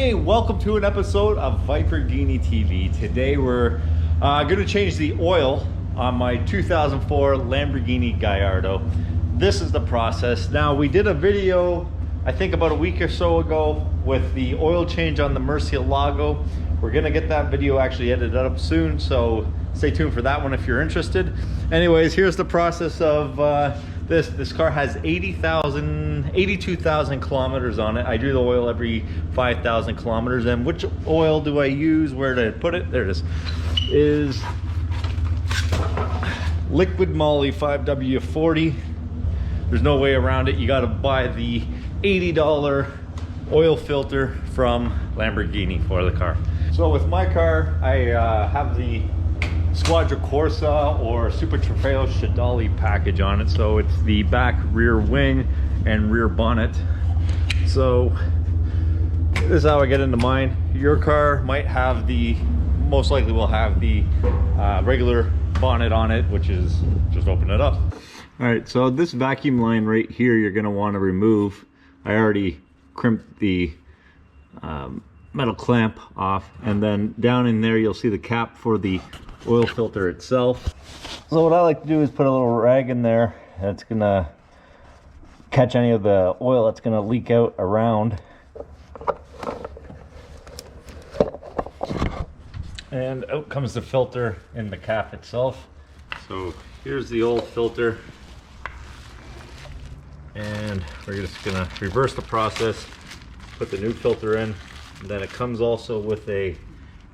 Hey, welcome to an episode of Lamborghini TV. Today we're going to change the oil on my 2004 Lamborghini Gallardo. This is the process. Now, we did a video, I think about a week or so ago, with the oil change on the Murcielago. We're going to get that video actually edited up soon, so stay tuned for that one if you're interested. Anyways, here's the process of this car has 82,000 kilometers on it. I do the oil every 5,000 kilometers. And which oil do I use? Where did I put it? There it is liquid moly 5W40. There's no way around it. You got to buy the $80 oil filter from Lamborghini for the car. So with my car, I have the Squadra Corsa or Super Trofeo Chadali package on it. So it's the back rear wing and rear bonnet. So this is how I get into mine. Your car might have most likely will have the regular bonnet on it, which is just open it up. All right, so this vacuum line right here, you're gonna wanna remove. I already crimped the metal clamp off, and then down in there, you'll see the cap for the oil filter itself. So what I like to do is put a little rag in there that's gonna catch any of the oil that's gonna leak out around. And out comes the filter in the cap itself. So here's the old filter. And we're just gonna reverse the process, put the new filter in, and then it comes also with a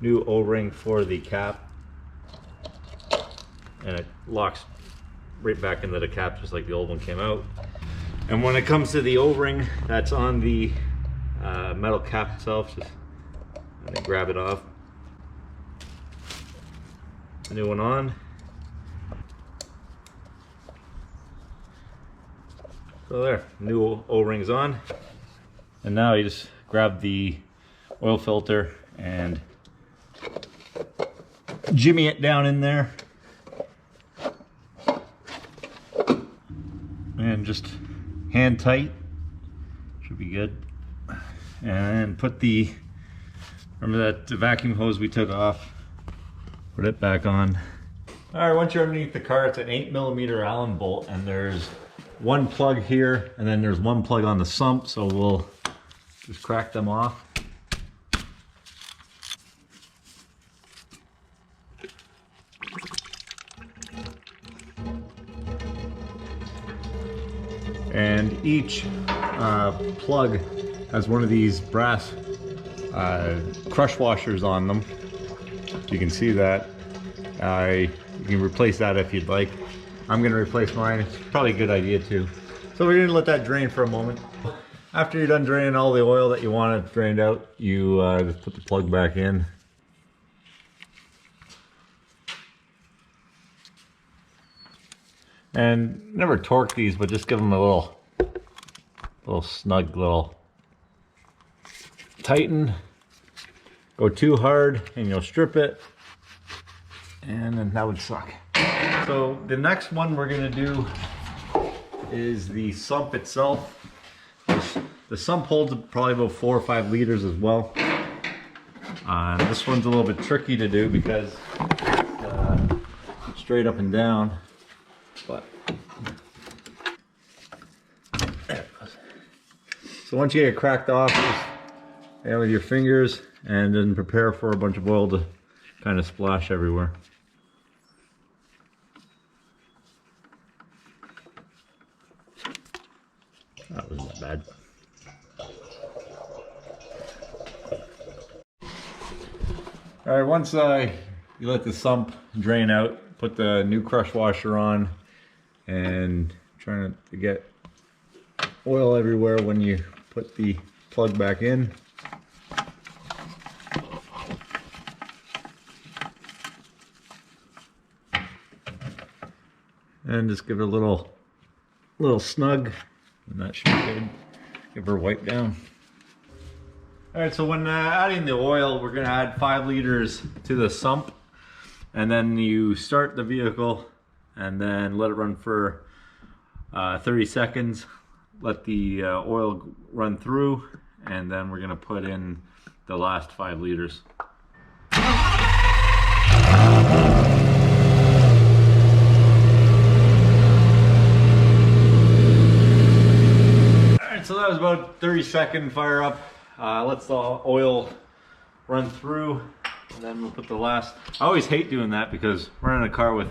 new O-ring for the cap. And it locks right back into the cap just like the old one came out. And when it comes to the O-ring that's on the metal cap itself, just grab it off. The new one on. So there, new O-rings on. And now you just grab the oil filter and jimmy it down in there. And just hand tight, should be good. And put remember that vacuum hose we took off, put it back on. All right, once you're underneath the car, it's an 8mm Allen bolt, and there's one plug here, and then there's one plug on the sump, so we'll just crack them off. And each plug has one of these brass crush washers on them. You can see that. You can replace that if you'd like. I'm going to replace mine. It's probably a good idea too. So we're going to let that drain for a moment. After you're done draining all the oil that you want it drained out, you just put the plug back in. And never torque these, but just give them a little snug little tighten. Go too hard and you'll strip it, and then that would suck. So the next one we're gonna do is the sump itself. The sump holds probably about 4 or 5 liters as well. This one's a little bit tricky to do because it's straight up and down. But there it goes. So once you get it cracked off, just with your fingers, and then prepare for a bunch of oil to kind of splash everywhere. That wasn't that bad. All right, once you let the sump drain out, put the new crush washer on, and trying to get oil everywhere when you put the plug back in. And just give it a little snug, and that should be good. Give her a wipe down. All right, so when adding the oil, we're gonna add 5 liters to the sump, and then you start the vehicle and then let it run for 30 seconds. Let the oil run through, and then we're gonna put in the last 5 liters. So that was about 30-second fire up. Let's the oil run through, and then we'll put the last. I always hate doing that because running a car with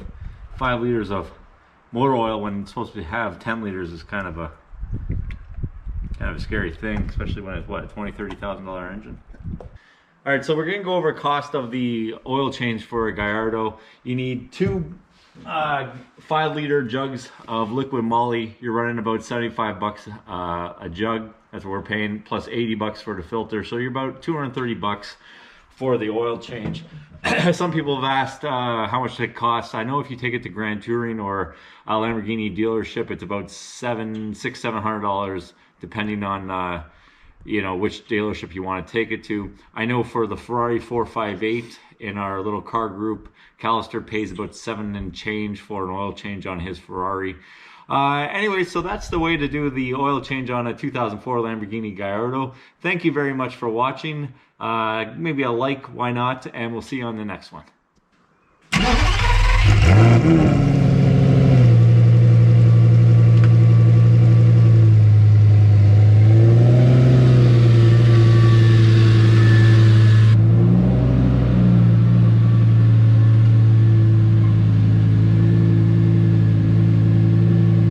5 liters of motor oil when it's supposed to have 10 liters is kind of a scary thing, especially when it's what, $20,000-$30,000 engine. All right, so we're gonna go over cost of the oil change for a Gallardo. You need 2 5-liter jugs of liquid moly. You're running about $75 a jug. That's what we're paying, plus $80 for the filter. So you're about $230 for the oil change. Some people have asked how much it costs. I know if you take it to Grand Touring or a Lamborghini dealership, it's about $700 depending on you know, which dealership you want to take it to. I know for the Ferrari 458 in our little car group, Callister pays about $7 and change for an oil change on his Ferrari. Anyway, so that's the way to do the oil change on a 2004 Lamborghini Gallardo. Thank you very much for watching. Maybe a like, why not? And we'll see you on the next one.